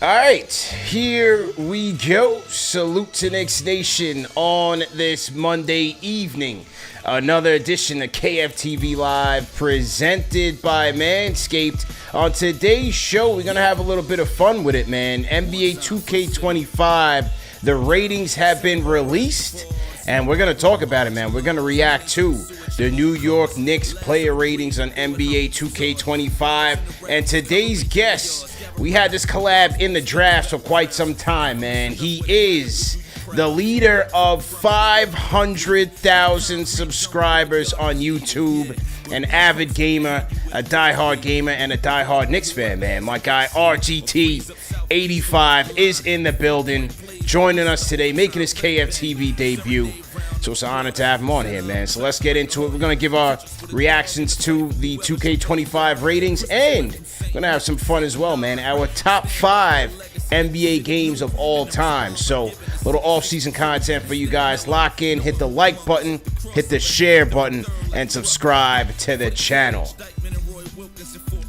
All right, here we go. Salute to Knicks Nation on this Monday evening. Another edition of KFTV Live presented by Manscaped. On today's show, we're going to have a little bit of fun with it, man. NBA 2K25, the ratings have been released, and we're going to talk about it, man. We're going to react to the New York Knicks player ratings on NBA 2K25. And today's guest, we had this collab in the draft for quite some time, man. He is the leader of 500,000 subscribers on YouTube, an avid gamer, a diehard gamer, and a diehard Knicks fan, man. My guy RGT85 is in the building, joining us today, making his KFTV debut. So it's an honor to have him on here, man. So let's get into it. We're going to give our reactions to the 2K25 ratings, and we're going to have some fun as well, man. Our top 5 NBA games of all time. So a little off-season content for you guys. Lock in, hit the like button, hit the share button, and subscribe to the channel. All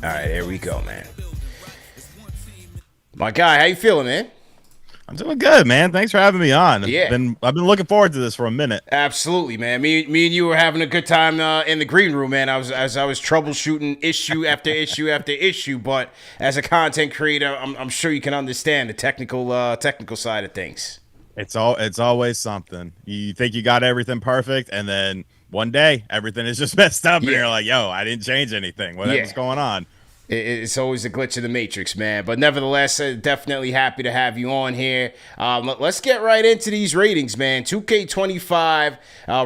right, here we go, man. My guy, how you feeling, man? I'm doing good, man. Thanks for having me on. Yeah. I've been looking forward to this for a minute. Absolutely, man. Me and you were having a good time in the green room, man. I was troubleshooting issue after issue after issue, but as a content creator, I'm sure you can understand the technical side of things. It's always something. You think you got everything perfect, and then one day everything is just messed up, and you're like, "Yo, I didn't change anything. What's going on?" It's always a glitch in the matrix, man. But nevertheless, definitely happy to have you on here. Let's get right into these ratings, man. 2K25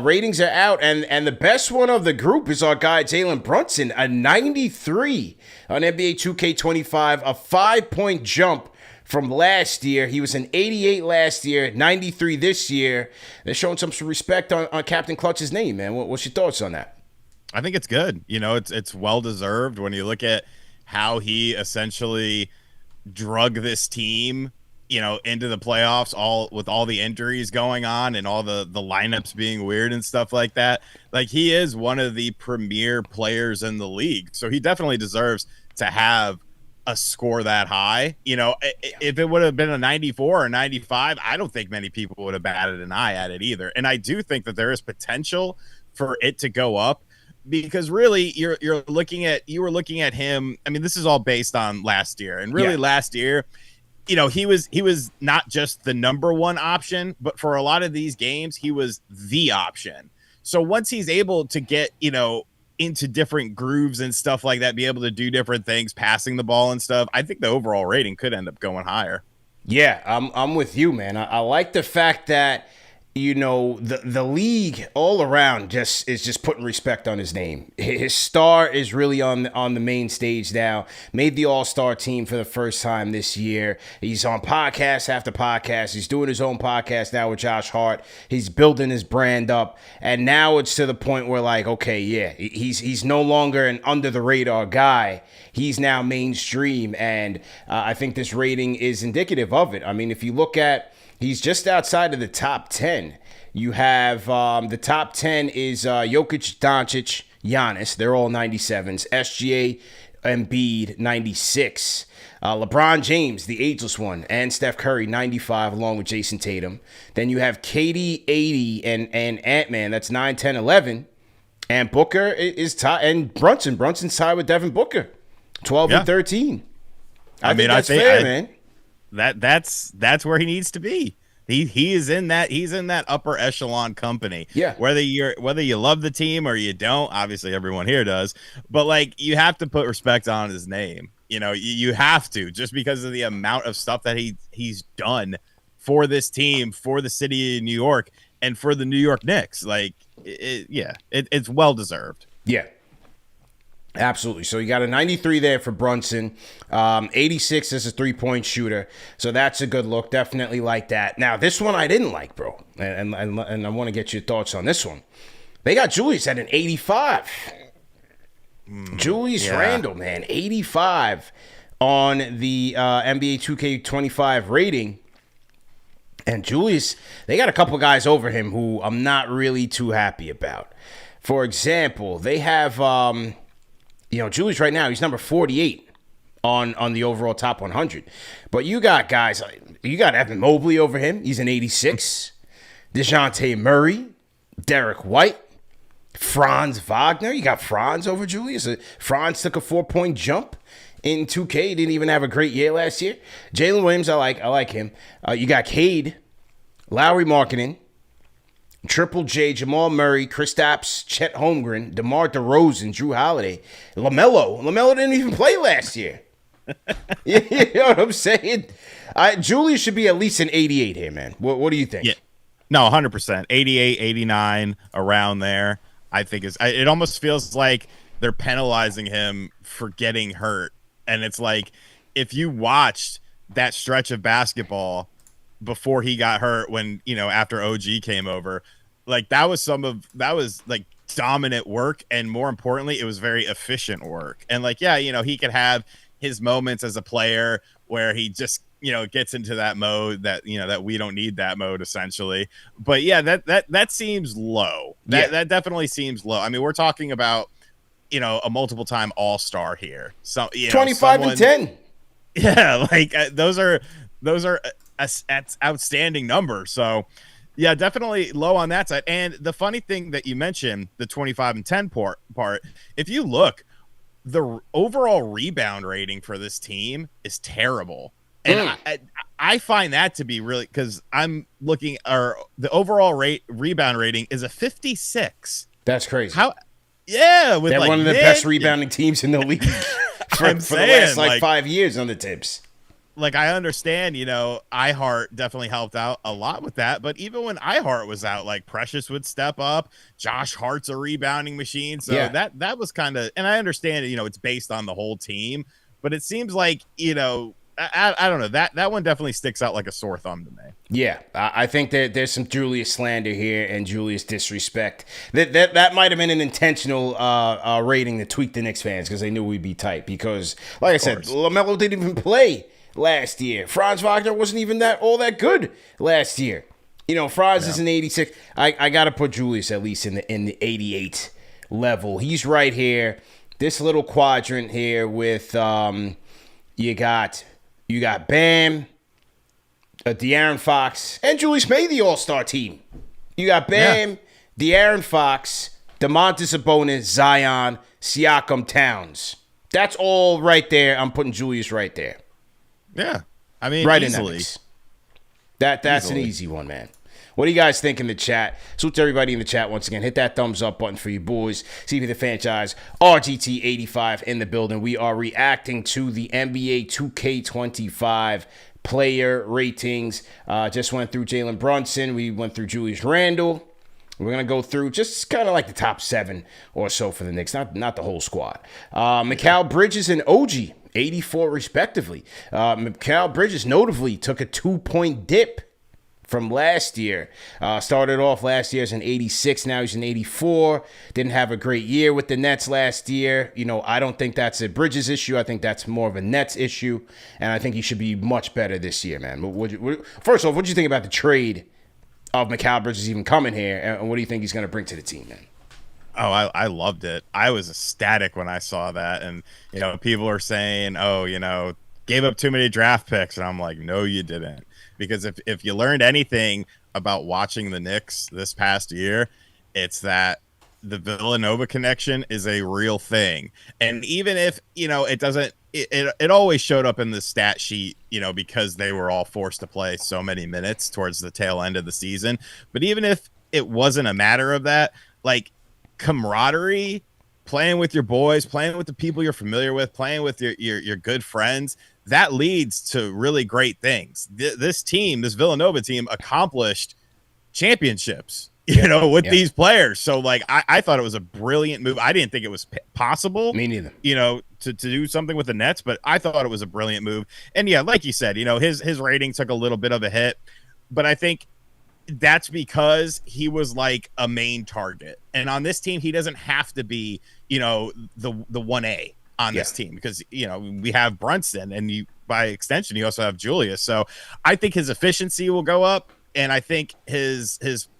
ratings are out, and the best one of the group is our guy Jalen Brunson, a 93 on NBA 2K25, a 5-point jump from last year. He was an 88 last year, 93 this year. They're showing some respect on Captain Clutch's name, man. What's your thoughts on that? I think it's good. You know, it's well deserved when you look at how he essentially drug this team, you know, into the playoffs, all with all the injuries going on and all the lineups being weird and stuff like that. Like, he is one of the premier players in the league, so he definitely deserves to have a score that high. You know, if it would have been a 94 or 95, I don't think many people would have batted an eye at it either. And I do think that there is potential for it to go up, because really you were looking at him. I mean, this is all based on last year, and really last year, you know, he was not just the number one option, but for a lot of these games, he was the option. So once he's able to get, you know, into different grooves and stuff like that, be able to do different things, passing the ball and stuff, I think the overall rating could end up going higher. Yeah, I'm with you, man. I like the fact that, you know, the league all around is just putting respect on his name. His star is really on the main stage now. Made the All-Star team for the first time this year. He's on podcast after podcast. He's doing his own podcast now with Josh Hart. He's building his brand up, and now it's to the point where, like, okay, yeah, he's no longer an under the radar guy. He's now mainstream, and I think this rating is indicative of it. I mean, if you look at, he's just outside of the top 10. You have the top 10 is Jokic, Doncic, Giannis. They're all 97s. SGA, Embiid, 96. LeBron James, the ageless one, and Steph Curry, 95, along with Jason Tatum. Then you have KD, 80, and Ant-Man. That's 9, 10, 11. And Booker is tied, and Brunson's tied with Devin Booker, 12 and 13. I think that's fair, man. That's where he needs to be. He's in that upper echelon company. Yeah. Whether you love the team or you don't, obviously everyone here does, but like, you have to put respect on his name. You know, you have to, just because of the amount of stuff that he's done for this team, for the city of New York, and for the New York Knicks. Like, it's well deserved. Yeah. Absolutely. So you got a 93 there for Brunson, 86 as a three-point shooter. So that's a good look. Definitely like that. Now, this one I didn't like, bro. And I want to get your thoughts on this one. They got Julius at an 85. Julius Randle, man, 85 on the NBA 2K25 rating. And Julius, they got a couple guys over him who I'm not really too happy about. For example, they have... Julius right now, he's number 48 on the overall top 100. But you got guys, you got Evan Mobley over him. He's an 86. DeJounte Murray, Derek White, Franz Wagner. You got Franz over Julius. Franz took a 4-point jump in 2K. He didn't even have a great year last year. Jalen Williams, I like him. You got Cade, Lowry Markkinen, Triple J, Jamal Murray, Kristaps, Chet Holmgren, DeMar DeRozan, Drew Holiday, LaMelo. LaMelo didn't even play last year. You know what I'm saying? Julius should be at least an 88 here, man. What do you think? Yeah. No, 100%. 88, 89, around there. I think it almost feels like they're penalizing him for getting hurt. And it's like, if you watched that stretch of basketball before he got hurt, when, after OG came over, like that was like dominant work. And more importantly, it was very efficient work. And like, yeah, he could have his moments as a player where he just, gets into that mode that, that we don't need that mode essentially. But yeah, that seems low. That definitely seems low. I mean, we're talking about, a multiple time all-star here. So 25 and 10. Yeah. Like those are outstanding numbers. So yeah, definitely low on that side. And the funny thing that you mentioned, the 25 and 10 part, if you look, the overall rebound rating for this team is terrible. And I find that to be really, because I'm looking, the overall rebound rating is a 56. That's crazy. Yeah. They're one of the best rebounding teams in the league for the last 5 years on the Tips. Like, I understand, iHeart definitely helped out a lot with that. But even when iHeart was out, like Precious would step up. Josh Hart's a rebounding machine. So that was kind of, and I understand, it's based on the whole team. But it seems like, I don't know. That one definitely sticks out like a sore thumb to me. Yeah, I think that there's some Julius slander here and Julius disrespect. That might have been an intentional rating to tweak the Knicks fans because they knew we'd be tight. Because, like I said, LaMelo didn't even play last year. Franz Wagner wasn't even all that good last year. Franz is an 86. I got to put Julius at least in the 88 level. He's right here. This little quadrant here with you got Bam, De'Aaron Fox, and Julius made the All-Star team. You got Bam, De'Aaron Fox, Domantas Sabonis, Zion, Siakam, Towns. That's all right there. I'm putting Julius right there. Yeah. I mean, right easily. In that that's easily. An easy one, man. What do you guys think in the chat? Salute to everybody in the chat once again. Hit that thumbs up button for you boys. See the Fanchise RGT 85 in the building. We are reacting to the NBA 2K25 player ratings. Just went through Jalen Brunson. We went through Julius Randle. We're going to go through just kind of like the top 7 or so for the Knicks, not the whole squad. Mikal Bridges and OG, 84 respectively. Mikal Bridges notably took a 2-point dip from last year. Started off last year as an 86. Now he's an 84. Didn't have a great year with the Nets last year. I don't think that's a Bridges issue. I think that's more of a Nets issue. And I think he should be much better this year, man. First off, what do you think about the trade of Mikal Bridges even coming here? And what do you think he's going to bring to the team, man? Oh, I loved it. I was ecstatic when I saw that. And, people are saying, gave up too many draft picks. And I'm like, no, you didn't. Because if you learned anything about watching the Knicks this past year, it's that the Villanova connection is a real thing. And even if, it doesn't, it always showed up in the stat sheet, because they were all forced to play so many minutes towards the tail end of the season. But even if it wasn't a matter of that, like camaraderie, playing with your boys, playing with the people you're familiar with, playing with your good friends, that leads to really great things. This Villanova team accomplished championships, with these players. So like, I thought it was a brilliant move. I didn't think it was possible. Me neither. To do something with the Nets, but I thought it was a brilliant move. And yeah, like you said, his rating took a little bit of a hit, but I think that's because he was like a main target. And on this team, he doesn't have to be, the 1A. On this team, because we have Brunson, and by extension you also have Julius. So I think his efficiency will go up, and I think his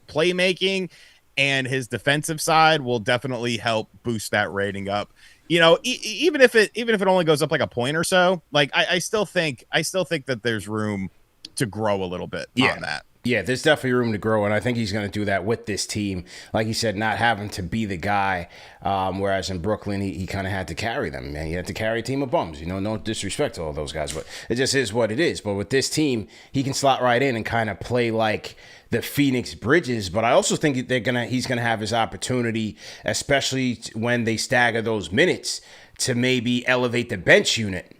playmaking and his defensive side will definitely help boost that rating up. even if it only goes up like a point or so, like I still think that there's room to grow a little bit on that. Yeah, there's definitely room to grow, and I think he's going to do that with this team. Like you said, not having to be the guy, whereas in Brooklyn, he kind of had to carry them, man. He had to carry a team of bums. No disrespect to all those guys, but it just is what it is. But with this team, he can slot right in and kind of play like the Phoenix Bridges. But I also think he's going to have his opportunity, especially when they stagger those minutes, to maybe elevate the bench unit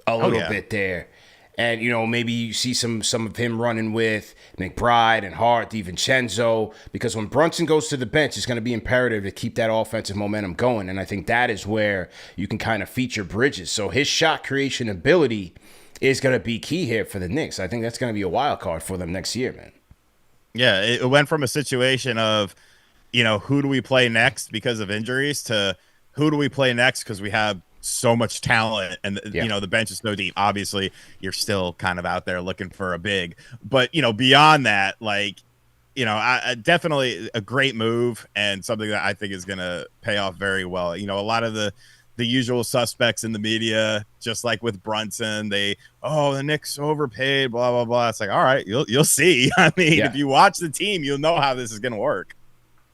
a little bit there. And, maybe you see some of him running with McBride and Hart, DiVincenzo, because when Brunson goes to the bench, it's going to be imperative to keep that offensive momentum going. And I think that is where you can kind of feature Bridges. So his shot creation ability is going to be key here for the Knicks. I think that's going to be a wild card for them next year, man. Yeah, it went from a situation of, who do we play next because of injuries to who do we play next because we have so much talent and the bench is so deep. Obviously you're still kind of out there looking for a big, but beyond that, like I definitely a great move and something that I think is going to pay off very well. A lot of the usual suspects in the media, just like with Brunson, the Knicks overpaid, blah blah blah. It's like, all right, you'll see. I mean, if you watch the team, you'll know how this is going to work.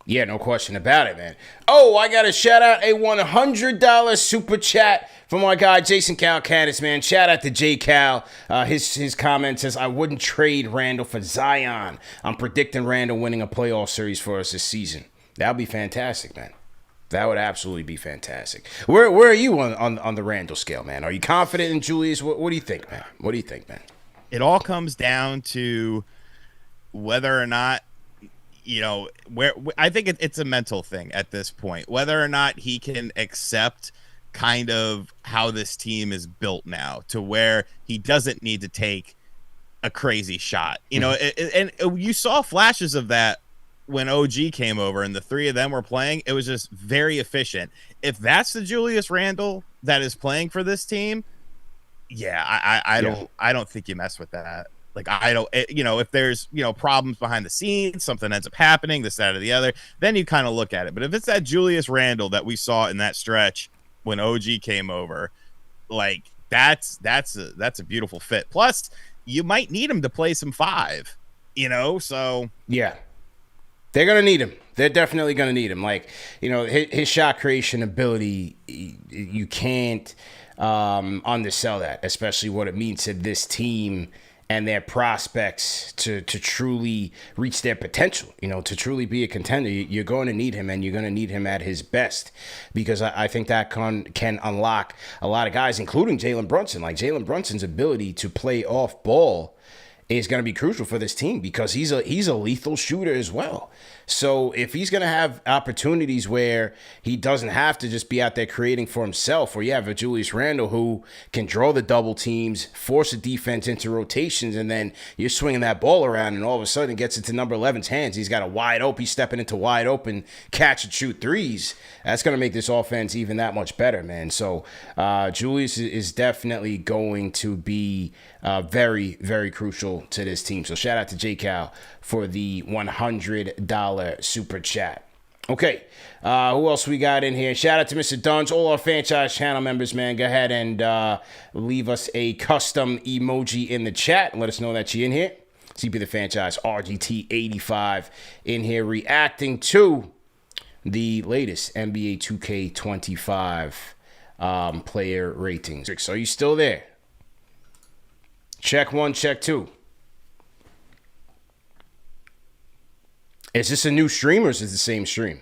Yeah, no question about it, man. Oh, I got to shout out a $100 super chat from our guy, Jason Calcanis, man. Shout out to J. Cal. His comment says, I wouldn't trade Randle for Zion. I'm predicting Randle winning a playoff series for us this season. That would be fantastic, man. That would absolutely be fantastic. Where are you on the Randle scale, man? Are you confident in Julius? What do you think, man? What do you think, man? It all comes down to whether or not, where I think it's a mental thing at this point, whether or not he can accept kind of how this team is built now to where he doesn't need to take a crazy shot, and you saw flashes of that when OG came over and the three of them were playing. It was just very efficient. If that's the Julius Randle that is playing for this team, I don't think you mess with that. Like, I don't, if there's, problems behind the scenes, something ends up happening, this, that, or the other, then you kind of look at it. But if it's that Julius Randle that we saw in that stretch when OG came over, like, that's a beautiful fit. Plus, you might need him to play some five, so. Yeah. They're going to need him. They're definitely going to need him. Like, his shot creation ability, you can't undersell that, especially what it means to this team and their prospects to truly reach their potential, to truly be a contender. You're going to need him, and you're going to need him at his best, because I think that can unlock a lot of guys, including Jalen Brunson. Like, Jalen Brunson's ability to play off ball is going to be crucial for this team, because he's a lethal shooter as well. So if he's going to have opportunities where he doesn't have to just be out there creating for himself, where you have a Julius Randle who can draw the double teams, force a defense into rotations, and then you're swinging that ball around, and all of a sudden it gets into number 11's hands. He's got a wide open, he's stepping into wide open, catch and shoot threes. That's going to make this offense even that much better, man. So Julius is definitely going to be very, very crucial to this team. So shout out to J. Cal for the $100 super chat. Okay, who else we got in here? Shout out to Mr. Duns, all our Fanchise channel members, man. Go ahead and leave us a custom emoji in the chat and let us know that you're in here. CP the Fanchise RGT 85 in here reacting to the latest NBA 2K25 player ratings. So are you still there? Check one, check two. Is this a new stream, or is it the same stream?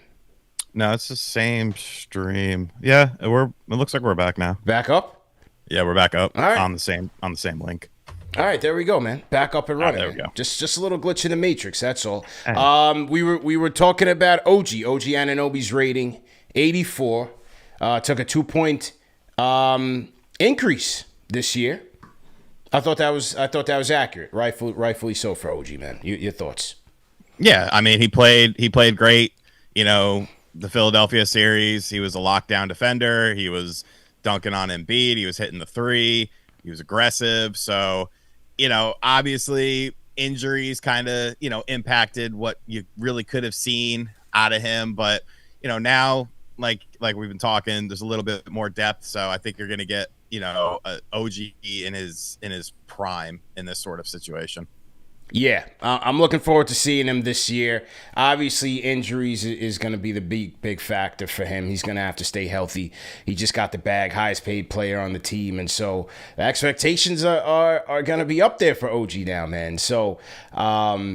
No, it's the same stream. Yeah, it looks like we're back now. Back up? Yeah, we're back up. All right. on the same link. All right, there we go, man. Back up and running. There we go. Just a little glitch in the matrix, that's all. We were talking about OG Anunoby's rating, 84. Took a 2-point increase this year. I thought that was accurate. Rightfully so for OG, man. Your thoughts? Yeah, I mean, he played great. The Philadelphia series, he was a lockdown defender. He was dunking on Embiid. He was hitting the three. He was aggressive. So, obviously injuries kind of, impacted what you really could have seen out of him. But, now like we've been talking, there's a little bit more depth. So I think you're going to get, OG in his prime in this sort of situation. Yeah, I'm looking forward to seeing him this year. Obviously, injuries is going to be the big factor for him. He's going to have to stay healthy. He just got the bag, highest paid player on the team, and so the expectations are going to be up there for OG now, man. So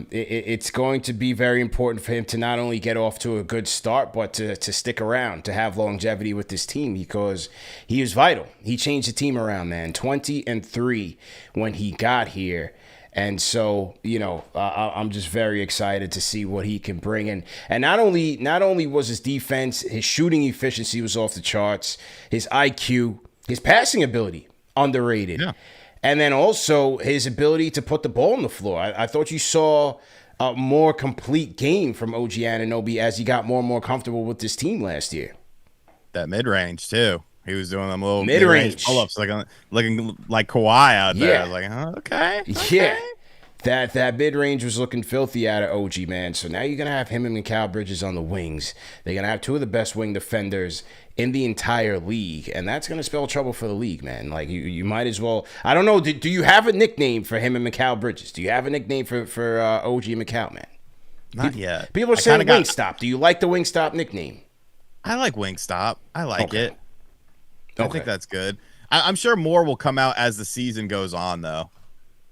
it's going to be very important for him to not only get off to a good start, but to stick around, to have longevity with this team, because he is vital. He changed the team around, man. 20-3 when he got here. And so, I'm just very excited to see what he can bring in. And not only was his defense, his shooting efficiency was off the charts, his IQ, his passing ability, underrated. Yeah. And then also his ability to put the ball on the floor. I thought you saw a more complete game from OG Anunoby as he got more and more comfortable with this team last year. That mid-range, too. He was doing them little mid-range pull-ups, looking like Kawhi out there. Yeah. I was like, okay. Yeah. That mid-range was looking filthy out of OG, man. So now you're going to have him and Mikal Bridges on the wings. They're going to have two of the best wing defenders in the entire league, and that's going to spell trouble for the league, man. Like, you might as well. I don't know. Do you have a nickname for him and Mikal Bridges? Do you have a nickname for OG and Mikal, man? Not yet. People are saying Wingstop. Do you like the Wingstop nickname? I like Wingstop. I like it. Okay. I think that's good. I'm sure more will come out as the season goes on, though.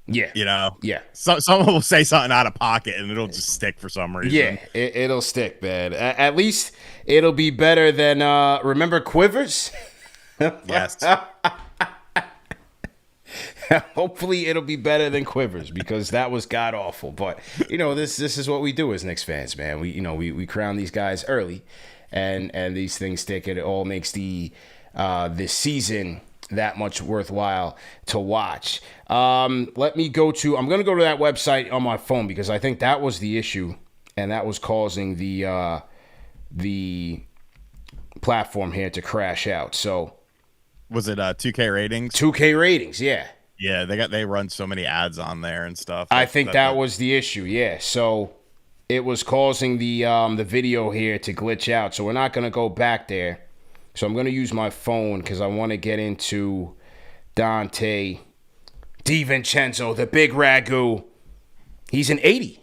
Yeah. Yeah. Someone will say something out of pocket, and it'll just stick for some reason. Yeah, it'll stick, man. At least it'll be better than, remember Quivers? Yes. Hopefully it'll be better than Quivers, because that was god-awful. But, this is what we do as Knicks fans, man. We crown these guys early, and these things stick. It all makes this season that much worthwhile to watch. I'm going to go to that website on my phone, because I think that was the issue, and that was causing the platform here to crash out. So was it 2K ratings? 2K ratings, yeah. Yeah, they run so many ads on there and stuff. I think that was the issue, yeah. So it was causing the video here to glitch out. So we're not going to go back there. So I'm going to use my phone because I want to get into Dante DiVincenzo, the big ragu. He's an 80.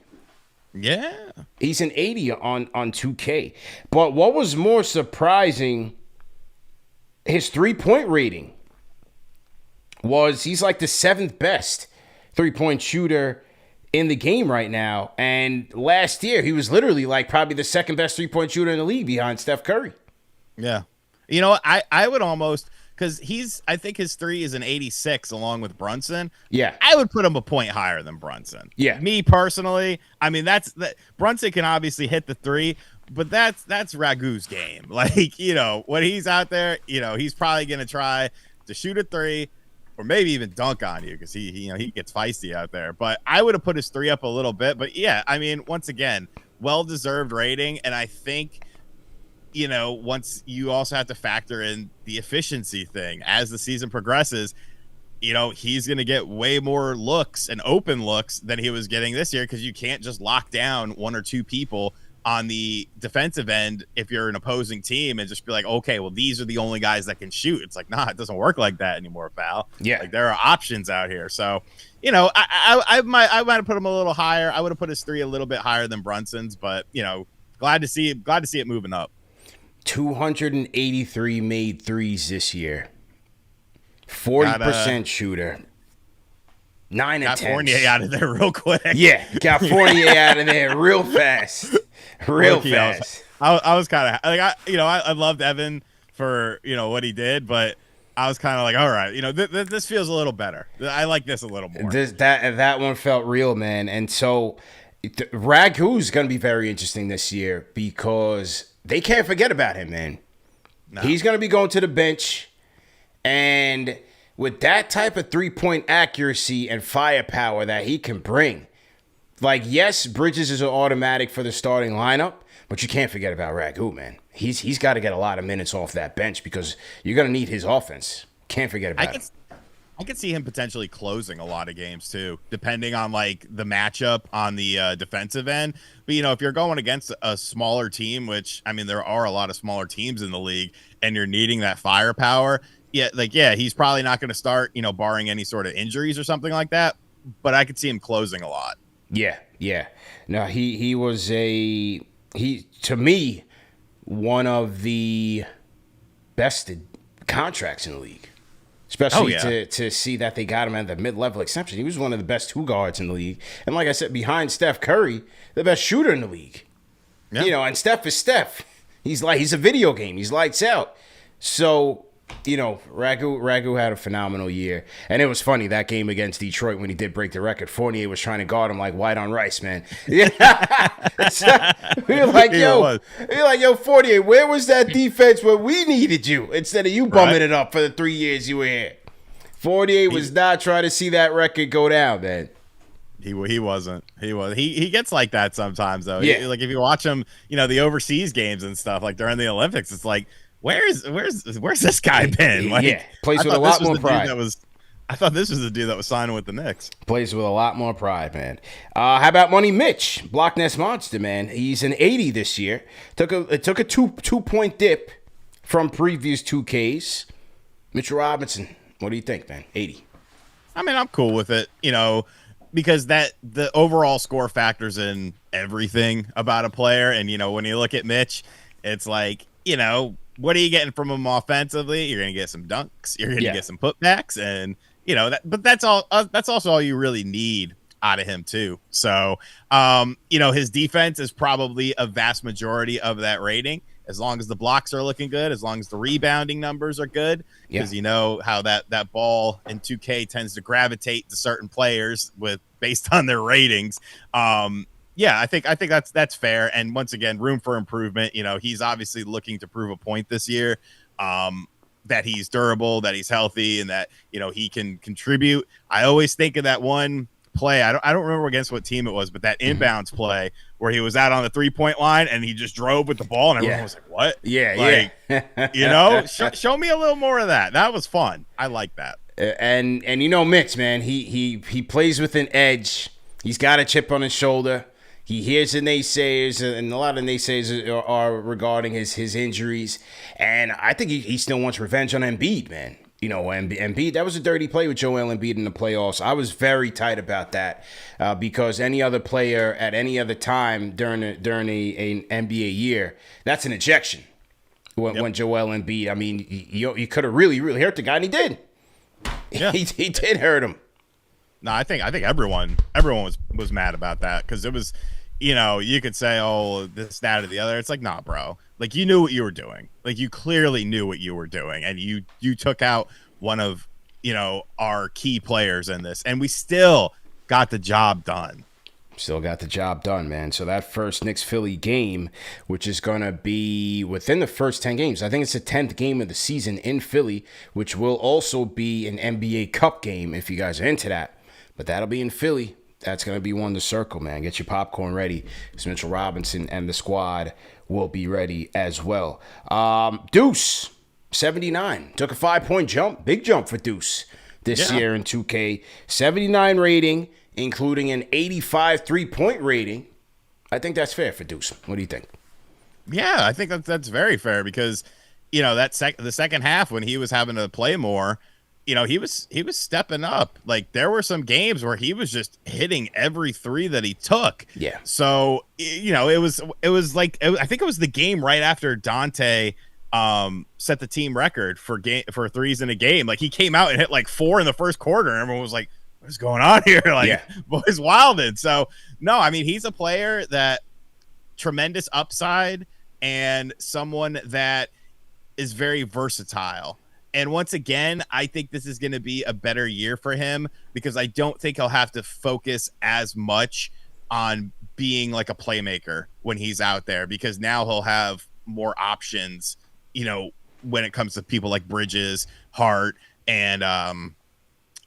Yeah. He's an 80 on 2K. But what was more surprising, his three-point rating was he's like the 7th best three-point shooter in the game right now. And last year, he was literally like probably the 2nd best three-point shooter in the league behind Steph Curry. Yeah. I would almost, because I think his 3 is an 86 along with Brunson. Yeah. I would put him a point higher than Brunson. Yeah. Me personally, I mean, Brunson can obviously hit the 3, but that's Ragu's game. Like, when he's out there, he's probably going to try to shoot a 3 or maybe even dunk on you, because he gets feisty out there. But I would have put his 3 up a little bit. But yeah, I mean, once again, well-deserved rating. And I think, once you also have to factor in the efficiency thing as the season progresses, he's going to get way more looks and open looks than he was getting this year, because you can't just lock down 1 or 2 people on the defensive end if you're an opposing team and just be like, okay, well, these are the only guys that can shoot. It's like, nah, it doesn't work like that anymore, pal. Yeah. Like, there are options out here. So, I might have put him a little higher. I would have put his 3 a little bit higher than Brunson's, but, glad to see it moving up. 283 made threes this year. 40% shooter. 9 got 10. Fournier out of there real quick. Yeah, got Fournier out of there real fast. Real fast. I was kind of like, I loved Evan for, what he did, but I was kind of like, all right, this feels a little better. I like this a little more. That one felt real, man. And so Ragu's going to be very interesting this year, because they can't forget about him, man. No. He's going to be going to the bench, and with that type of three-point accuracy and firepower that he can bring, like, yes, Bridges is an automatic for the starting lineup, but you can't forget about Ragu, man. He's got to get a lot of minutes off that bench, because you're going to need his offense. Can't forget about him. I could see him potentially closing a lot of games too, depending on like the matchup on the defensive end. But if you're going against a smaller team, which I mean there are a lot of smaller teams in the league, and you're needing that firepower, he's probably not going to start, barring any sort of injuries or something like that. But I could see him closing a lot. Yeah. No, he was to me one of the best contracts in the league. Especially to see that they got him at the mid-level exception. He was one of the best two guards in the league. And like I said, behind Steph Curry, the best shooter in the league. Yeah. And Steph is Steph. He's a video game. He's lights out. So, Ragu had a phenomenal year. And it was funny, that game against Detroit when he did break the record, Fournier was trying to guard him like white on rice, man. Yeah. We were like, yo, Fournier, where was that defense when we needed you instead of you bumming it up for the 3 years you were here? Fournier was not trying to see that record go down, man. He wasn't. He gets like that sometimes, though. Yeah. Like if you watch him, the overseas games and stuff, like during the Olympics, it's like, where's this guy been? Like, plays with a lot more pride. I thought this was the dude that was signing with the Knicks. Plays with a lot more pride, man. How about Money Mitch, Block Nest Monster, man? He's an 80 this year. Took a 2-point dip from previous 2Ks. Mitchell Robinson, what do you think, man? 80. I mean, I'm cool with it, because the overall score factors in everything about a player, and when you look at Mitch, it's like, what are you getting from him offensively? You're going to get some dunks. You're going to get some putbacks. And, but that's all. That's also all you really need out of him, too. So, his defense is probably a vast majority of that rating. As long as the blocks are looking good, as long as the rebounding numbers are good, because how that ball in 2K tends to gravitate to certain players based on their ratings. I think that's fair. And once again, room for improvement. He's obviously looking to prove a point this year, that he's durable, that he's healthy, and that, he can contribute. I always think of that one play. I don't remember against what team it was, but that inbounds play where he was out on the 3-point line and he just drove with the ball and everyone was like, what? Show me a little more of that. That was fun. I like that. And Mitch, man, he plays with an edge. He's got a chip on his shoulder. He hears the naysayers, and a lot of naysayers are regarding his injuries. And I think he still wants revenge on Embiid, man. Embiid, that was a dirty play with Joel Embiid in the playoffs. I was very tight about that because any other player at any other time during an NBA year, that's an ejection. When Joel Embiid, I mean, you could have really, really hurt the guy, and he did. Yeah. he did hurt him. No, I think everyone was mad about that because it was, you could say, oh, this, that, or the other. It's like, nah, bro. Like, you knew what you were doing. Like, you clearly knew what you were doing, and you took out one of, our key players in this, and we still got the job done. Still got the job done, man. So that first Knicks-Philly game, which is going to be within the first 10 games. I think it's the 10th game of the season in Philly, which will also be an NBA Cup game if you guys are into that. But that'll be in Philly. That's going to be one to circle, man. Get your popcorn ready. Mitchell Robinson and the squad will be ready as well. Deuce, 79. Took a 5-point jump. Big jump for Deuce this year in 2K. 79 rating, including an 85 3-point rating. I think that's fair for Deuce. What do you think? Yeah, I think that's very fair because, the second half when he was having to play more, he was stepping up. Like, there were some games where he was just hitting every three that he took. Yeah. So, it was like, I think it was the game right after Dante set the team record for threes in a game. Like, he came out and hit like 4 in the first quarter, and everyone was like, what's going on here? Like, boys wilded. So, no, I mean, he's a player that tremendous upside and someone that is very versatile. And once again, I think this is going to be a better year for him because I don't think he'll have to focus as much on being like a playmaker when he's out there because now he'll have more options, when it comes to people like Bridges, Hart, and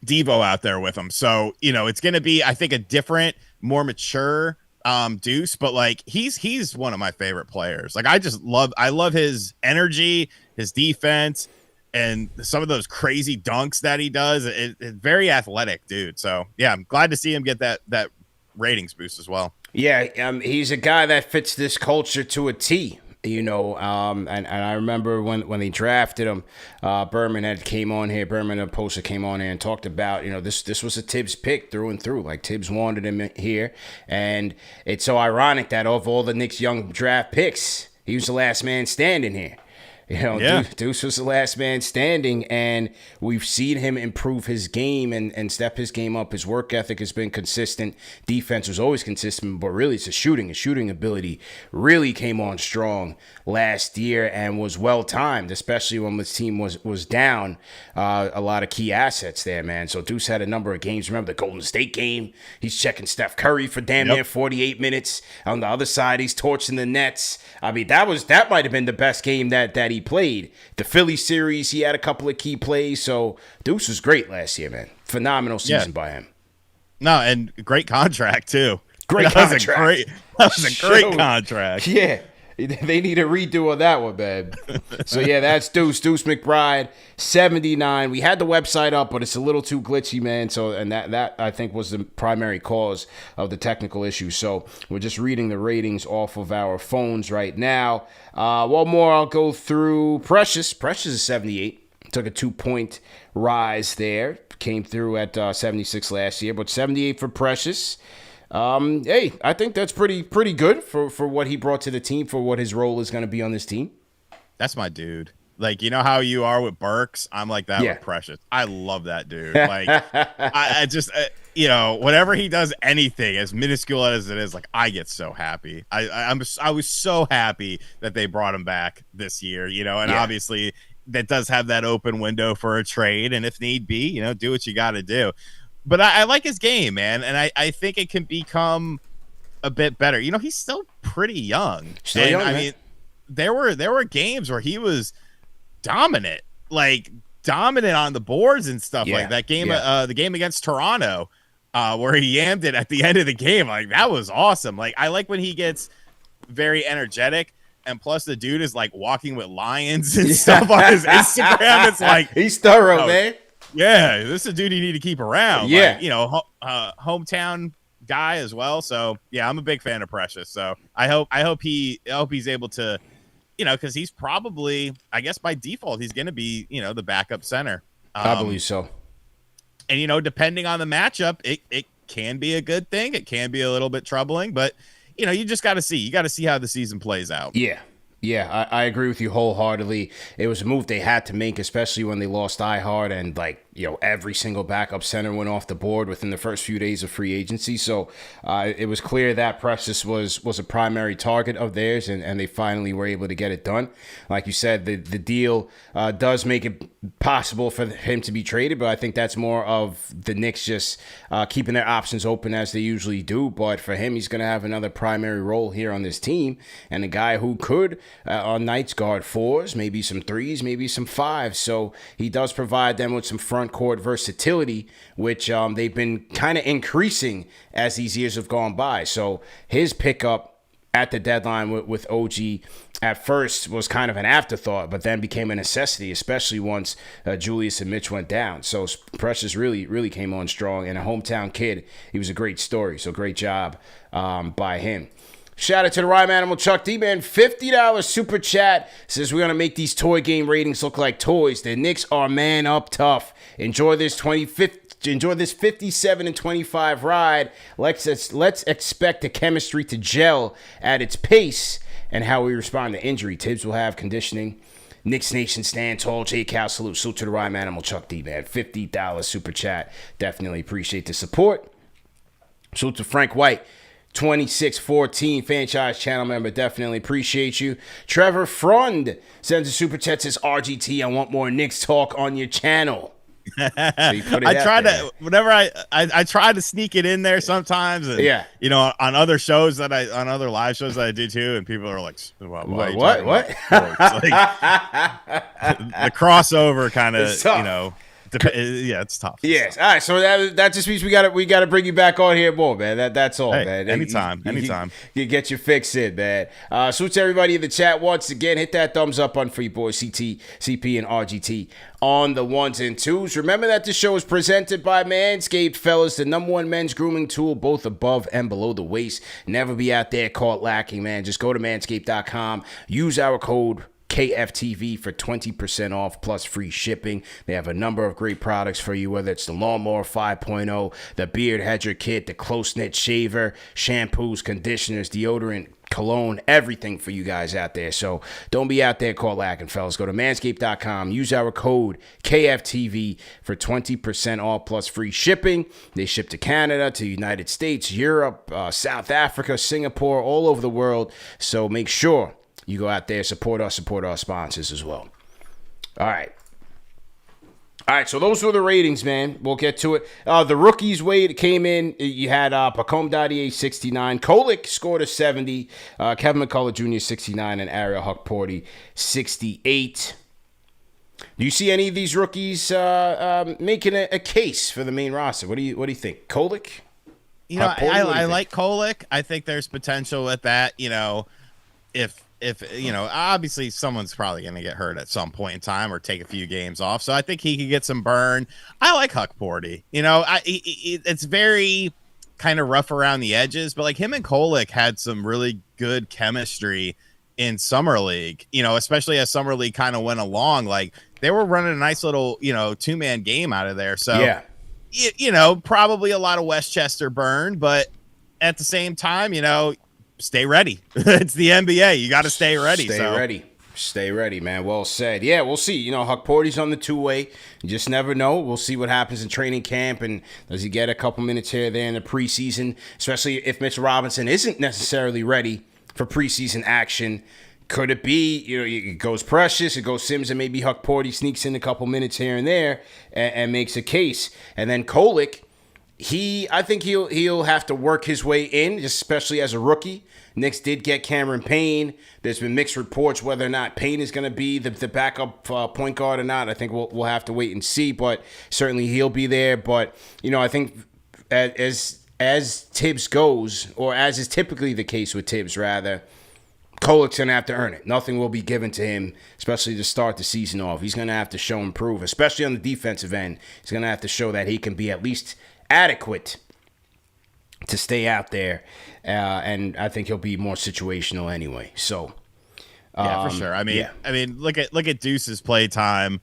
Devo out there with him. So, it's going to be, I think, a different, more mature Deuce, but like he's one of my favorite players. Like I love his energy, his defense. and some of those crazy dunks that he does. It's very athletic, dude. So yeah, I'm glad to see him get that ratings boost as well. Yeah, he's a guy that fits this culture to a T. And I remember when they drafted him, Berman came on here. Berman, the poster, came on here and talked about, this was a Tibbs pick through and through. Like, Tibbs wanted him here, and it's so ironic that of all the Knicks young draft picks, he was the last man standing here. Deuce was the last man standing, and we've seen him improve his game and step his game up. His work ethic has been consistent. Defense was always consistent, but really it's his shooting ability really came on strong last year and was well-timed, especially when this team was down a lot of key assets there, man. So Deuce had a number of games. Remember the Golden State game? He's checking Steph Curry for damn near 48 minutes. On the other side, he's torching the Nets. I mean, that might have been the best game that he played. The Philly series, he had a couple of key plays. So Deuce was great last year, man. Phenomenal season by him. No, and great contract too. Great contract. That was a great contract. Yeah. They need a redo of that one, man. So, yeah, that's Deuce McBride, 79. We had the website up, but it's a little too glitchy, man. So, and that I think was the primary cause of the technical issue. So, we're just reading the ratings off of our phones right now. One more I'll go through. Precious is 78. Took a 2-point rise there. Came through at 76 last year, but 78 for Precious. Hey, I think that's pretty good for what he brought to the team, for what his role is going to be on this team. That's my dude. Like, you know how you are with Burks? I'm like that with Precious. I love that dude. Like, I just, whenever he does anything, as minuscule as it is, like, I get so happy. I was so happy that they brought him back this year, and obviously that does have that open window for a trade. And if need be, do what you got to do. But I like his game, man, and I think it can become a bit better. He's still pretty young. Still young, I mean, there were games where he was dominant on the boards and stuff like that game. The game against Toronto, where he yammed it at the end of the game. Like, that was awesome. Like, I like when he gets very energetic. And plus, the dude is like walking with lions and stuff on his Instagram. It's like, he's thorough, man. Yeah, this is a dude you need to keep around. Yeah. Like, hometown guy as well. So yeah, I'm a big fan of Precious. So I hope he's able to, because he's probably, I guess by default, he's going to be, the backup center. I believe so. And depending on the matchup, it can be a good thing. It can be a little bit troubling, but you just got to see. You got to see how the season plays out. Yeah. Yeah, I agree with you wholeheartedly. It was a move they had to make, especially when they lost Ihart and, every single backup center went off the board within the first few days of free agency. So it was clear that Precious was a primary target of theirs, and they finally were able to get it done. Like you said, the deal does make it possible for him to be traded, but I think that's more of the Knicks just keeping their options open as they usually do. But for him, he's going to have another primary role here on this team, and a guy who could on nights guard 4s, maybe some 3s, maybe some 5s. So he does provide them with some front court versatility, which they've been kind of increasing as these years have gone by. So his pickup at the deadline with OG at first was kind of an afterthought, but then became a necessity, especially once Julius and Mitch went down. So Precious really came on strong, and a hometown kid. He was a great story, so great job by him. Shout out to the Rhyme Animal Chuck D, man. $50 super chat says we're going to make these toy game ratings look like toys. The Knicks are man up tough. Enjoy this 57-25 ride. Let's expect the chemistry to gel at its pace and how we respond to injury. Tibbs will have conditioning. Knicks Nation stand tall. J Cal salute to the Rhyme Animal Chuck D, man. $50 super chat. Definitely appreciate the support. Salute to Frank White. 2614 Fanchise channel member, definitely appreciate you. Trevor Frund sends a super chat, says RGT, I want more Knicks talk on your channel. So I try to sneak it in there sometimes, and on other shows on other live shows that I do too, and people are like, what? The crossover kind of Yeah, it's tough. Yes. All right. So that just means we gotta bring you back on here more, man. That's all, Hey, man. anytime. You get your fix in, man. So to everybody in the chat, once again, hit that thumbs up button for your boys CT, CP, and RGT on the ones and twos. Remember that this show is presented by Manscaped, fellas, the #1 men's grooming tool, both above and below the waist. Never be out there caught lacking, man. Just go to manscaped.com. Use our code KFTV for 20% off plus free shipping. They have a number of great products for you, whether it's the Lawnmower 5.0, the Beard Hedger Kit, the Close Knit Shaver, shampoos, conditioners, deodorant, cologne, everything for you guys out there. So don't be out there caught lacking, fellas. Go to manscaped.com. Use our code KFTV for 20% off plus free shipping. They ship to Canada, to the United States, Europe, South Africa, Singapore, all over the world. So make sure you go out there, support our sponsors as well. All right, so those were the ratings, man. We'll get to it. The rookies, Wade, came in. You had Pacome Dadier, 69. Kolek scored a 70. Kevin McCullough Jr., 69. And Ariel Huckporty, 68. Do you see any of these rookies making a case for the main roster? What do you think? Kolek? I like Kolek. I think there's potential with that. If obviously someone's probably going to get hurt at some point in time or take a few games off. So I think he could get some burn. I like Huckporty. It's very kind of rough around the edges, but like him and Kolek had some really good chemistry in Summer League, especially as Summer League kind of went along. Like they were running a nice little, 2-man game out of there. So, yeah. Probably a lot of Westchester burn, but at the same time, stay ready. It's the NBA. You got to stay ready. Stay ready, man. Well said. Yeah, we'll see. Huckporty's on the two-way. You just never know. We'll see what happens in training camp, and does he get a couple minutes here or there in the preseason, especially if Mitch Robinson isn't necessarily ready for preseason action. Could it be, it goes Precious, it goes Sims, and maybe Huckporty sneaks in a couple minutes here and there and makes a case. And then Kolek, I think he'll have to work his way in, especially as a rookie. Knicks did get Cameron Payne. There's been mixed reports whether or not Payne is going to be the backup point guard or not. I think we'll have to wait and see, but certainly he'll be there. But I think as Tibbs goes, or as is typically the case with Tibbs, rather, Kolek's going to have to earn it. Nothing will be given to him, especially to start the season off. He's going to have to show and prove, especially on the defensive end. He's going to have to show that he can be at least adequate to stay out there, and I think he'll be more situational anyway. So, for sure. I mean, look at Deuce's play time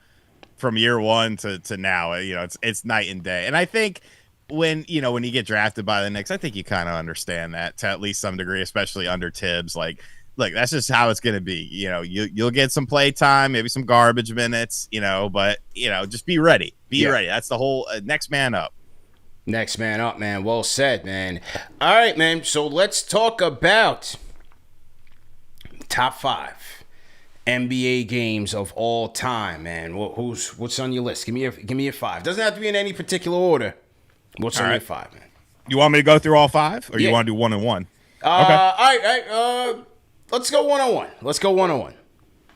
from year one to now. It's night and day. And I think when you get drafted by the Knicks, I think you kind of understand that to at least some degree, especially under Tibbs. Like, look, that's just how it's going to be. You'll get some play time, maybe some garbage minutes. But just be ready. Be ready. That's the whole next man up. Next man up, man. Well said, man. All right, man. So let's talk about top 5 NBA games of all time, man. What's on your list? Give me your 5. Doesn't have to be in any particular order. What's on your 5, man? You want me to go through all 5, or you want to do 1 and 1? Okay. All right. Let's go 1-on-1.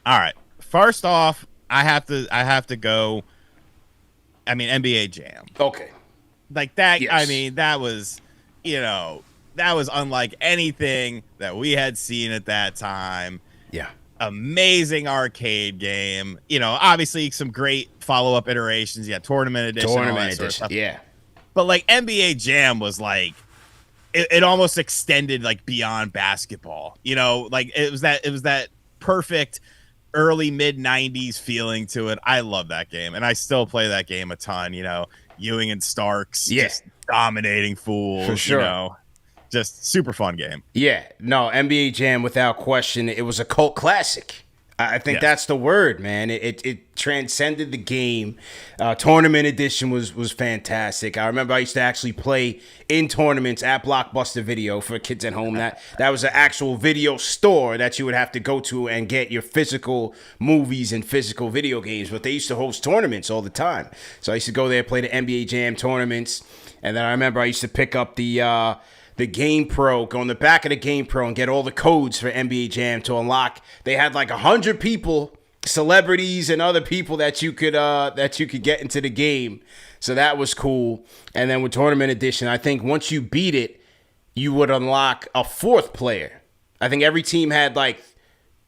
All right. First off, I have to go. NBA Jam. Okay. Like that, yes. That was unlike anything that we had seen at that time. Yeah. Amazing arcade game. Obviously some great follow-up iterations. Yeah, tournament edition. Yeah. But like NBA Jam was like, it almost extended like beyond basketball. Like it was that perfect early mid-90s feeling to it. I love that game, and I still play that game a ton. Ewing and Starks, just dominating fools. For sure. Just super fun game. Yeah. No, NBA Jam, without question, it was a cult classic. I think that's the word, man. It transcended the game. Tournament edition was fantastic. I remember I used to actually play in tournaments at Blockbuster Video for kids at home. That was an actual video store that you would have to go to and get your physical movies and physical video games. But they used to host tournaments all the time. So I used to go there, play the NBA Jam tournaments. And then I remember I used to pick up the Game Pro, go in the back of the Game Pro and get all the codes for NBA Jam to unlock. They had like 100 people celebrities and other people that you could get into the game. So that was cool. And then with Tournament Edition, I think once you beat it, you would unlock a fourth player. I think every team had like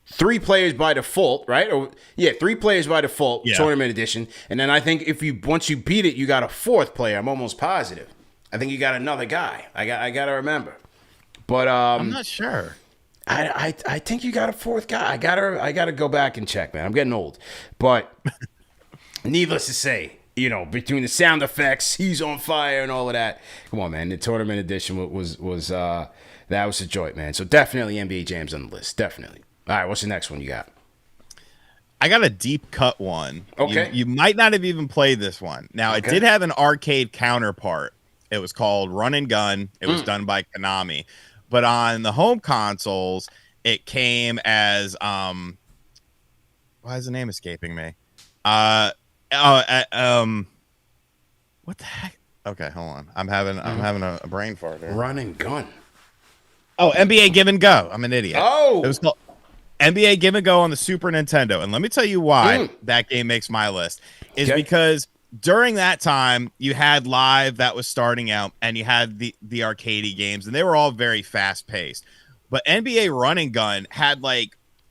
3 players by default, right? 3 players by default, Tournament Edition. And then I think once you beat it, you got a fourth player. I'm almost positive. I think you got another guy. I got to remember. But I'm not sure. I think you got a fourth guy. I gotta go back and check, man. I'm getting old. But needless to say, between the sound effects, he's on fire and all of that. Come on, man. The Tournament Edition was that was a joy, man. So definitely NBA Jam's on the list. Definitely. All right, what's the next one you got? I got a deep cut one. Okay. You might not have even played this one. Now, It did have an arcade counterpart. It was called Run and Gun. It was done by Konami. But on the home consoles, it came as why is the name escaping me? What the heck? Okay, hold on. I'm having a brain fart here. Run and Gun. Oh, NBA Give and Go. I'm an idiot. Oh, it was called NBA Give and Go on the Super Nintendo. And let me tell you why that game makes my list. Is because during that time, you had Live that was starting out, and you had the arcadey games, and they were all very fast-paced. But NBA Run and Gun had,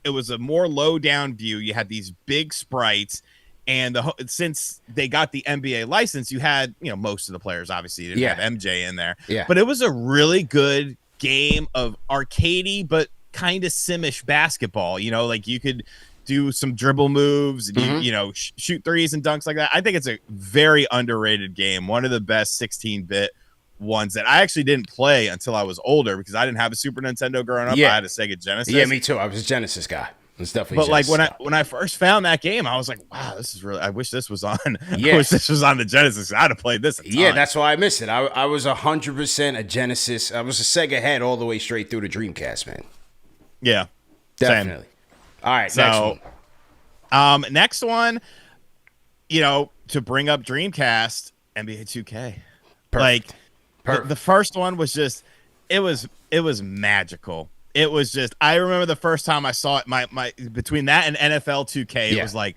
it was a more low-down view. You had these big sprites, and since they got the NBA license, you had, most of the players, obviously, you didn't have MJ in there. Yeah. But it was a really good game of arcadey, but kind of simish basketball. You could do some dribble moves, and shoot threes and dunks like that. I think it's a very underrated game. One of the best 16-bit ones that I actually didn't play until I was older because I didn't have a Super Nintendo growing up. I had a Sega Genesis. Yeah, me too. I was a Genesis guy. It's definitely. But Genesis when I first found that game, I was like, wow, this is really. I wish this was on. I wish this was on the Genesis. I'd have played this. Yeah, that's why I missed it. I was 100% a Genesis. I was a Sega head all the way straight through the Dreamcast, man. Yeah, definitely. Same. All right, so, next one, to bring up Dreamcast, NBA 2K. Perfect. The first one was just, it was magical. It was just, I remember the first time I saw it, my between that and NFL 2K, it was like,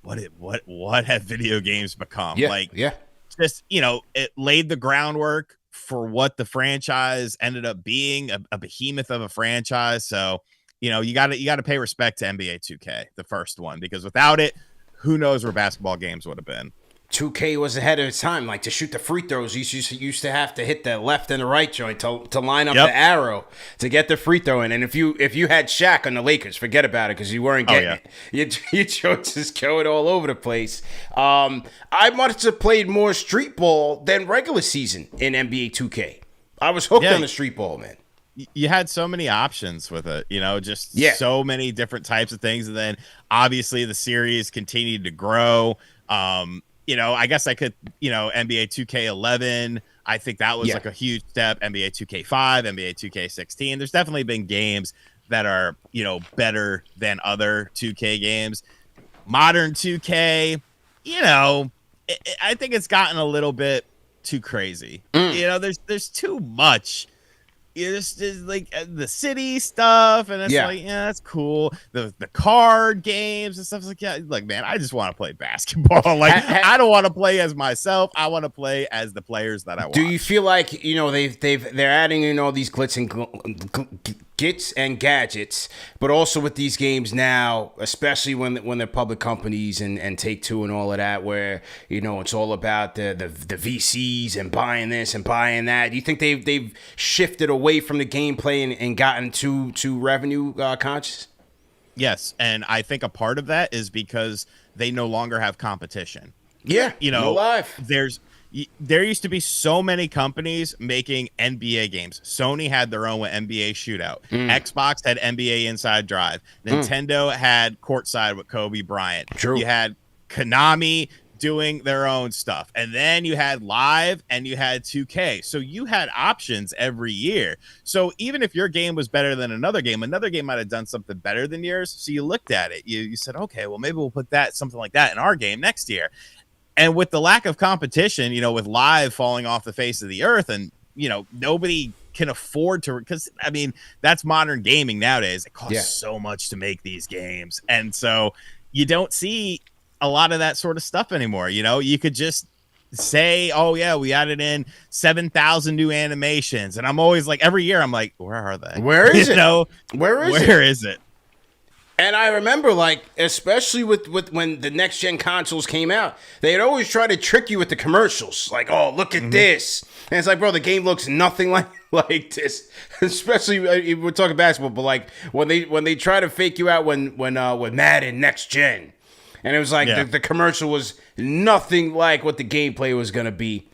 what have video games become? Just, it laid the groundwork for what the franchise ended up being, a behemoth of a franchise. So, you got to pay respect to NBA 2K, the first one, because without it, who knows where basketball games would have been. 2K was ahead of its time. Like, to shoot the free throws, you used to have to hit the left and the right joint to line up the arrow to get the free throw in. And if you had Shaq on the Lakers, forget about it because you weren't getting it. Your choices going all over the place. I must have played more street ball than regular season in NBA 2K. I was hooked on the street ball, man. You had so many options with it, so many different types of things. And then obviously the series continued to grow. I guess I could, NBA 2K11. I think that was like a huge step. NBA 2K5, NBA 2K16. There's definitely been games that are, better than other 2K games. Modern 2K, I think it's gotten a little bit too crazy. There's too much. It's like the city stuff, and it's that's cool. The card games and stuff like that. Like, man, I just want to play basketball. I don't want to play as myself. I want to play as the players that I want. Do you feel like they're adding in all these glitz and gadgets, but also with these games now, especially when they're public companies and Take-Two and all of that, where it's all about the VCs and buying this and buying that. Do you think they've shifted away from the gameplay and gotten too revenue conscious? Yes, and I think a part of that is because they no longer have competition. Yeah, no life. There used to be so many companies making NBA games. Sony had their own with NBA Shootout. Xbox had NBA Inside Drive. Nintendo had Courtside with Kobe Bryant. True. You had Konami doing their own stuff. And then you had Live and you had 2K. So you had options every year. So even if your game was better than another game might have done something better than yours. So you looked at it. You said, okay, well, maybe we'll put something like that in our game next year. And with the lack of competition, with Live falling off the face of the earth and, nobody can afford to, because, that's modern gaming nowadays. It costs so much to make these games. And so, you don't see a lot of that sort of stuff anymore. You know, you could just say, oh yeah, we added in 7,000 new animations, and I'm always like, every year I'm like, where are they? Where is you it? know, Where is it? And I remember, like, especially with when the next gen consoles came out, they'd always try to trick you with the commercials, like, oh, look at this, and it's like, bro, the game looks nothing like this. Especially we're talking basketball, but like when they try to fake you out when Madden next gen. And it was like the commercial was nothing like what the gameplay was going to be.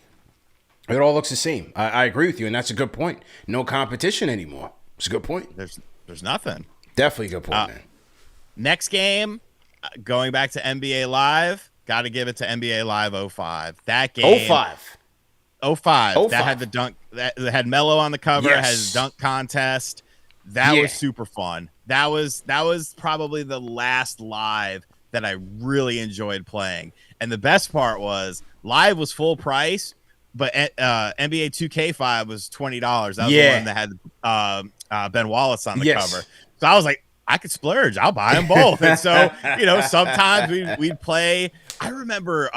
It all looks the same. I agree with you, and that's a good point. No competition anymore. It's a good point. There's nothing. Definitely a good point, man. Next game, going back to NBA Live, got to give it to NBA Live 05. That game. 05. That had the dunk. That had Melo on the cover. Yes. It had a dunk contest. That was super fun. That was probably the last live that I really enjoyed playing. And the best part was live was full price, but NBA 2K5 was $20. That was the one that had Ben Wallace on the cover. So I was like, I could splurge. I'll buy them both. And so, you know, sometimes we'd play. I remember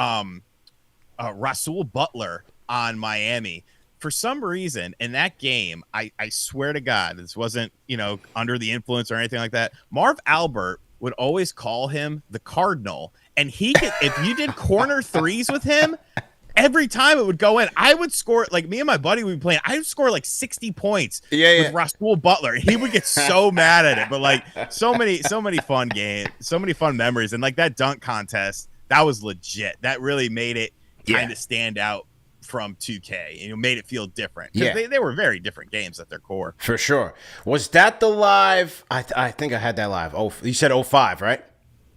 Rasul Butler on Miami. For some reason, in that game, I swear to God, this wasn't, you know, under the influence or anything like that. Marv Albert would always call him the Cardinal. And he could, if you did corner threes with him, every time it would go in, I would score, like me and my buddy would be playing, I would score like 60 points with Rasul Butler. He would get so mad at it. But like so many fun games, so many fun memories. And like that dunk contest, that was legit. That really made it kind of stand out from 2K, and it made it feel different. Because they were very different games at their core. For sure. Was that the live? I think I had that live. Oh, you said 05, right?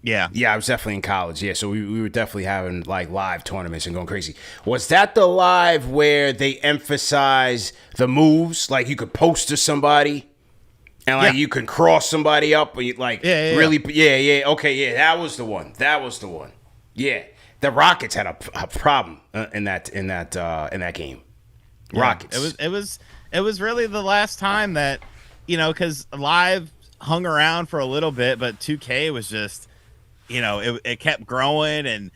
Yeah. Yeah, I was definitely in college. Yeah, so we were definitely having like live tournaments and going crazy. Was that the live where they emphasize the moves? Like you could post to somebody and like you can cross somebody up and really. Okay, that was the one. Yeah. The Rockets had a problem in that game. Rockets. It was really the last time that, you know, because live hung around for a little bit, but 2K was just, you know, it kept growing, and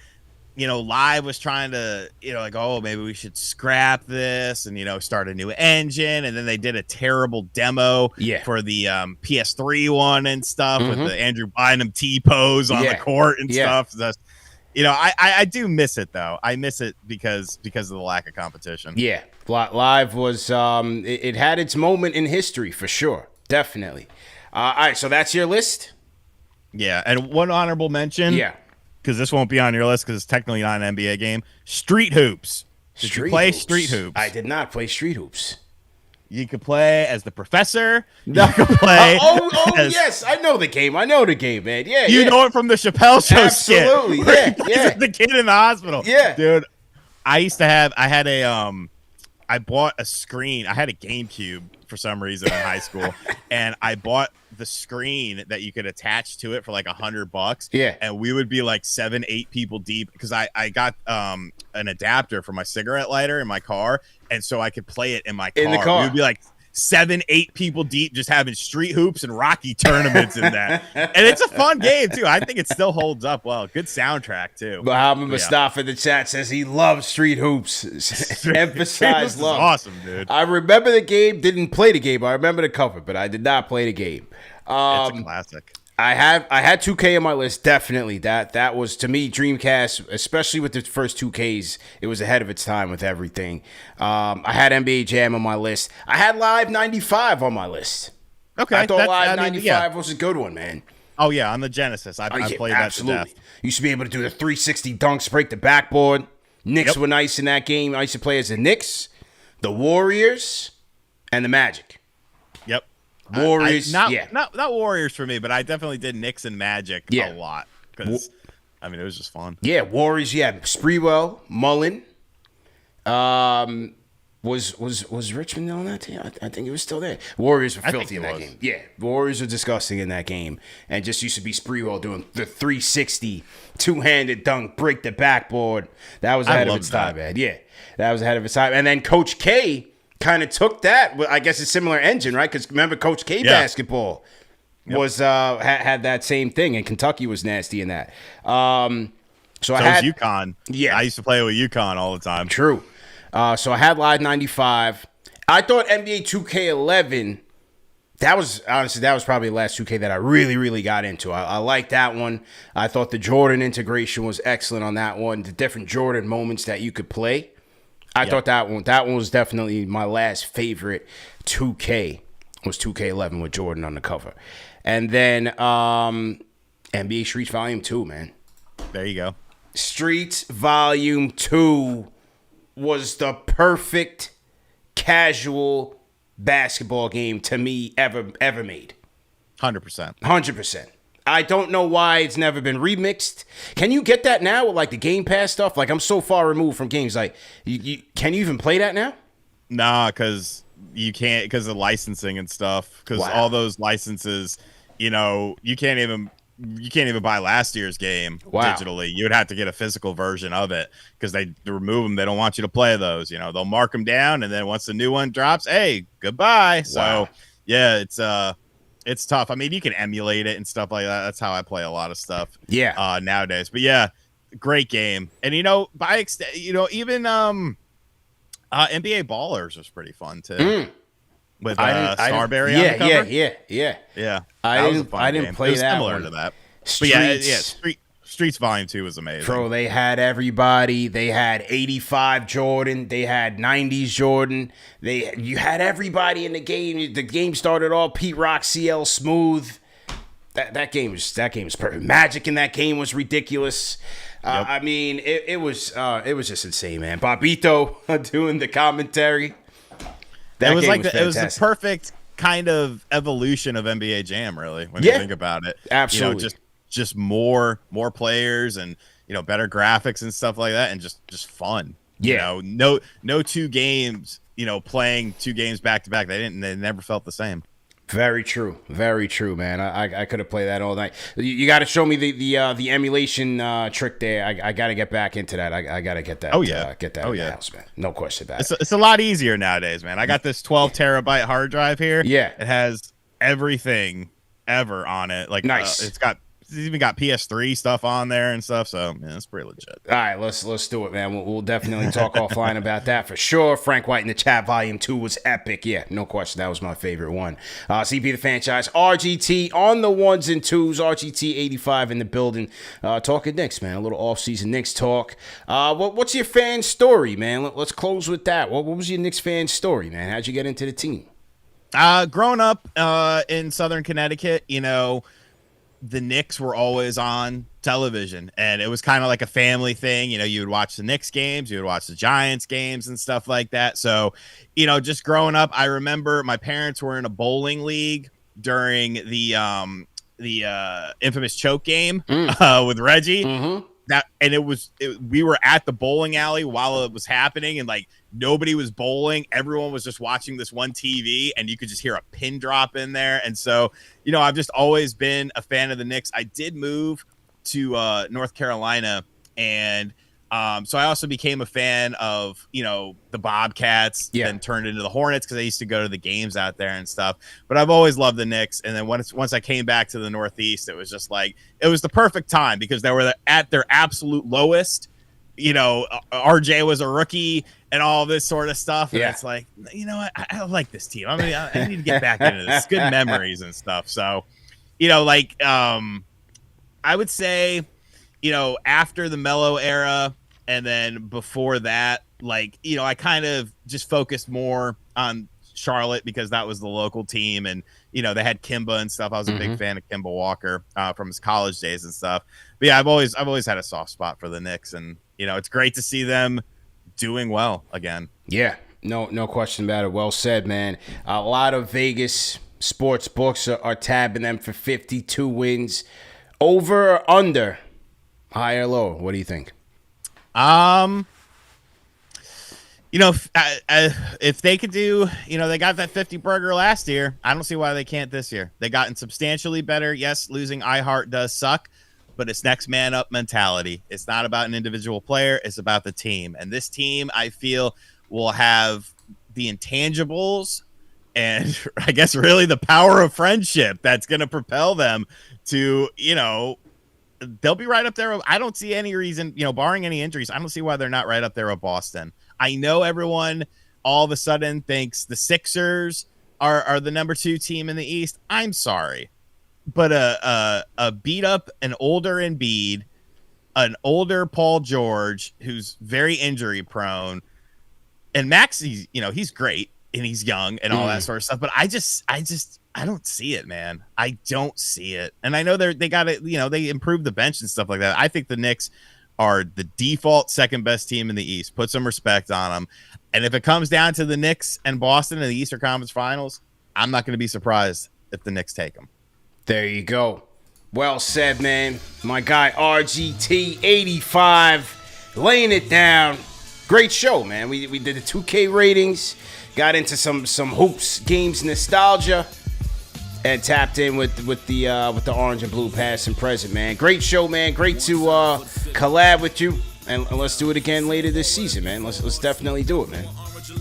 you know, live was trying to, you know, like, oh, maybe we should scrap this and, you know, start a new engine, and then they did a terrible demo for the PS3 one and stuff with the Andrew Bynum T pose on the court and stuff. That's, you know, I do miss it, though. I miss it because of the lack of competition. Yeah. Live was, it had its moment in history, for sure. Definitely. All right, so that's your list? Yeah, and one honorable mention. Yeah. Because this won't be on your list because it's technically not an NBA game. Street Hoops. Did you play Street Hoops? I did not play Street Hoops. You could play as the professor. You could play. Yes, I know the game. Man. Yeah, you know it from the Chappelle Show. Absolutely, skit. The kid in the hospital. Yeah, dude. I bought a screen. I had a GameCube for some reason in high school, and I bought the screen that you could attach to it for like $100. Yeah, and we would be like 7-8 people deep because I got an adapter for my cigarette lighter in my car, and so I could play it in my car. In the car, we would be like 7-8 people deep, just having street hoops and Rocky tournaments in that. And it's a fun game too. I think it still holds up well. Good soundtrack too. Muhammad Mustafa in the chat says he loves street hoops. Emphasize love. Awesome, dude. I remember the game. Didn't play the game. I remember the cover, but I did not play the game. It's a classic. I had 2K on my list. Definitely that was, to me, Dreamcast, especially with the first 2Ks. It was ahead of its time with everything. I had NBA Jam on my list. I had Live 95 on my list. Okay, I thought Live 95 was a good one, man. Oh yeah, on the Genesis, I played that to death. You used to be able to do the 360 dunks, break the backboard. Knicks were nice in that game. I used to play as the Knicks, the Warriors, and the Magic. Yep. Warriors, not Warriors for me, but I definitely did Knicks and Magic a lot because, I mean, it was just fun. Yeah, Warriors. Yeah, Sprewell, Mullen. Was Richmond on that team? I think it was still there. Warriors were filthy in that game. Yeah, Warriors were disgusting in that game, and just used to be Sprewell doing the 360 two-handed dunk, break the backboard. That was ahead of its time, man. Yeah, that was ahead of its time. And then Coach K kind of took that. I guess a similar engine, right? Because remember Coach K basketball. was had that same thing, and Kentucky was nasty in that. So I was had UConn. Yeah, I used to play with UConn all the time. true. So I had Live 95. I thought NBA 2K11. That was probably the last 2K that I really, really got into. I liked that one. I thought the Jordan integration was excellent on that one. The different Jordan moments that you could play. I thought that one was definitely my last favorite 2K. Was 2K11 with Jordan on the cover. And then NBA Streets Volume 2, man. There you go. Streets Volume 2 was the perfect casual basketball game to me ever made. 100%. 100%. I don't know why it's never been remixed. Can you get that now with like the Game Pass stuff? Like, I'm so far removed from games. Like, can you even play that now? Nah, because you can't, because of licensing and stuff. Because all those licenses, you can't even buy last year's game digitally. You would have to get a physical version of it because they remove them. They don't want you to play those. They'll mark them down, and then once the new one drops, hey, goodbye. Wow. So yeah, it's tough. I mean, you can emulate it and stuff like that. That's how I play a lot of stuff. Yeah. Nowadays, but yeah, great game. And by extent, even NBA Ballers was pretty fun too. With Starberry on the cover. Yeah. I didn't play that similar one. To that. Streets. But Streets Volume 2 was amazing. Bro, they had everybody. They had 85 Jordan. They had 90s Jordan. You had everybody in the game. The game started all Pete Rock, CL Smooth. That game was perfect. Magic in that game was ridiculous. Yep. I mean, it was just insane, man. Bobito doing the commentary. It was the perfect kind of evolution of NBA Jam, really, when you think about it. Absolutely. Just more players and better graphics and stuff like that, and just fun. No two games, playing two games back to back. They never felt the same. Very true, man. I could have played that all night. You got to show me the emulation trick there. I got to get back into that. I got to get that. Get that in the house, man. No question about it. It's a lot easier nowadays, man. I got this 12 terabyte hard drive here. Yeah, it has everything ever on it. Like, nice. It's even got PS3 stuff on there and stuff, so yeah, it's pretty legit. All right, let's do it, man. We'll definitely talk offline about that for sure. Frank White in the chat, Volume 2 was epic. Yeah, no question. That was my favorite one. CP the Fanchise RGT on the ones and twos. RGT 85 in the building. Talking Knicks, man. A little off-season Knicks talk. What's your fan story, man? Let's close with that. What was your Knicks fan story, man? How'd you get into the team? Growing up in Southern Connecticut, the Knicks were always on television, and it was kind of like a family thing. You would watch the Knicks games, you would watch the Giants games and stuff like that. So, just growing up, I remember my parents were in a bowling league during the infamous choke game with Reggie. Mm-hmm. We were at the bowling alley while it was happening, and like nobody was bowling. Everyone was just watching this one TV, and you could just hear a pin drop in there. And so, I've just always been a fan of the Knicks. I did move to North Carolina, and so I also became a fan of, the Bobcats, then turned into the Hornets because I used to go to the games out there and stuff. But I've always loved the Knicks. And then once I came back to the Northeast, it was just like, it was the perfect time because they were at their absolute lowest. RJ was a rookie and all this sort of stuff. And it's like, I like this team. I mean, I need to get back into this. Good memories and stuff. So, I would say, after the Melo era, and then before that, I kind of just focused more on Charlotte because that was the local team, and they had Kimba and stuff. I was a big fan of Kimba Walker from his college days and stuff. But yeah, I've always had a soft spot for the Knicks, and it's great to see them doing well again. Yeah, no question about it. Well said, man. A lot of Vegas sports books are tabbing them for 52 wins. Over or under? High or low? What do you think? If they could do, they got that 50 burger last year. I don't see why they can't this year. They gotten substantially better. Yes, losing iHeart does suck, but it's next man up mentality. It's not about an individual player. It's about the team. And this team, I feel, will have the intangibles and I guess really the power of friendship that's going to propel them to, they'll be right up there. I don't see any reason, barring any injuries, I don't see why they're not right up there with Boston. I know everyone all of a sudden thinks the Sixers are the number 2 team in the East. I'm sorry, but a beat up, an older Embiid, an older Paul George, who's very injury prone, and Max, he's great and he's young and all that sort of stuff. But I don't see it, man. I don't see it. And I know they got it. They improved the bench and stuff like that. I think the Knicks are the default second best team in the East. Put some respect on them. And if it comes down to the Knicks and Boston in the Eastern Conference Finals, I'm not going to be surprised if the Knicks take them. There you go. Well said, man. My guy RGT 85 laying it down. Great show, man. We did the 2K ratings, got into some hoops games nostalgia, and tapped in with the orange and blue past and present, man. Great show, man. Great to collab with you, and let's do it again later this season, man. Let's definitely do it, man.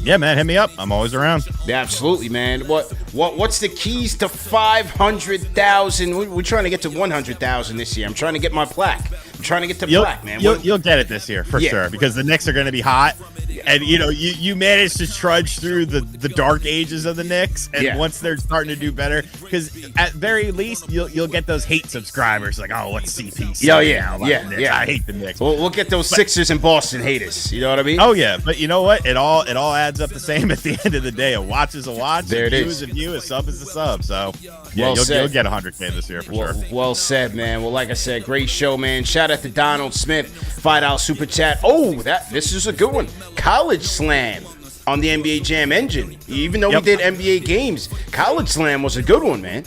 Yeah, man, hit me up. I'm always around. Yeah, absolutely, man. What's the keys to 500,000? We're trying to get to 100,000 this year. I'm trying to get my plaque. I'm trying to get to plaque, man. You'll get it this year for sure, because the Knicks are going to be hot. And you managed to trudge through the dark ages of the Knicks, and once they're starting to do better, because at very least you'll get those hate subscribers like, oh, what's CP? I hate the Knicks. We'll get those Sixers and Boston haters. You know what I mean? Oh yeah, but you know what? It all adds up the same at the end of the day. A watch is a watch. There it is. A view. A sub is a sub. So you'll get 100K this year for sure. Well said, man. Well, like I said, great show, man. Shout out to Donald Smith, $5 super chat. Oh, this is a good one. College Slam on the NBA Jam engine. Even though we did NBA games, College Slam was a good one, man.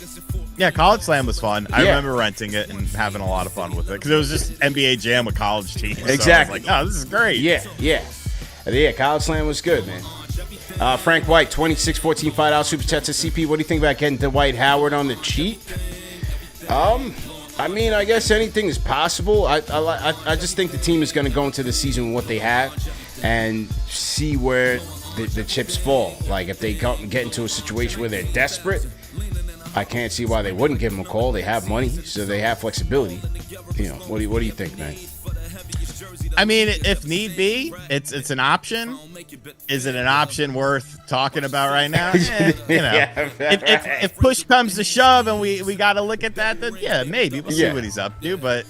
Yeah, College Slam was fun. I remember renting it and having a lot of fun with it because it was just NBA Jam with college teams. Exactly. So I was like, oh, this is great. Yeah, College Slam was good, man. Frank White, 2614 $5 super chat to CP. What do you think about getting Dwight Howard on the cheap? I mean, I guess anything is possible. I just think the team is going to go into the season with what they have and see where the chips fall. Like, if they get into a situation where they're desperate, I can't see why they wouldn't give him a call. They have money, so they have flexibility. What do you think, man? I mean, if need be, it's an option. Is it an option worth talking about right now? If push comes to shove and we got to look at that, then maybe we'll see what he's up to. But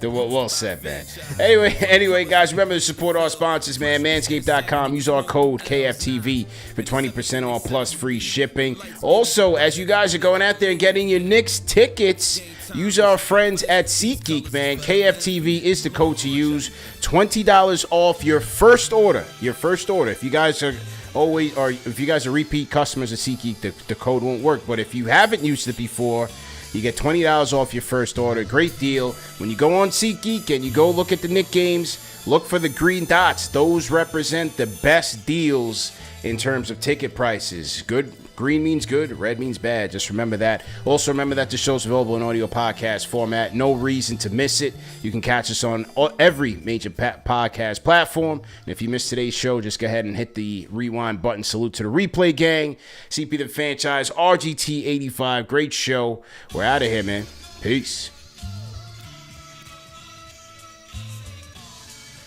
well said, man. Anyway, guys, remember to support our sponsors, man. Manscaped.com. Use our code KFTV for 20% off plus free shipping. Also, as you guys are going out there and getting your Knicks tickets, use our friends at SeatGeek, man. KFTV is the code to use. $20 off your first order. If you guys are if you guys are repeat customers of SeatGeek, the code won't work. But if you haven't used it before, you get $20 off your first order. Great deal. When you go on SeatGeek and you go look at the Knicks games, look for the green dots. Those represent the best deals in terms of ticket prices. Good. Green means good, red means bad. Just remember that. Also remember that the show's available in audio podcast format. No reason to miss it. You can catch us on every major podcast platform. And if you missed today's show, just go ahead and hit the rewind button. Salute to the replay gang. CP the Fanchise RGT 85. Great show. We're out of here, man. Peace.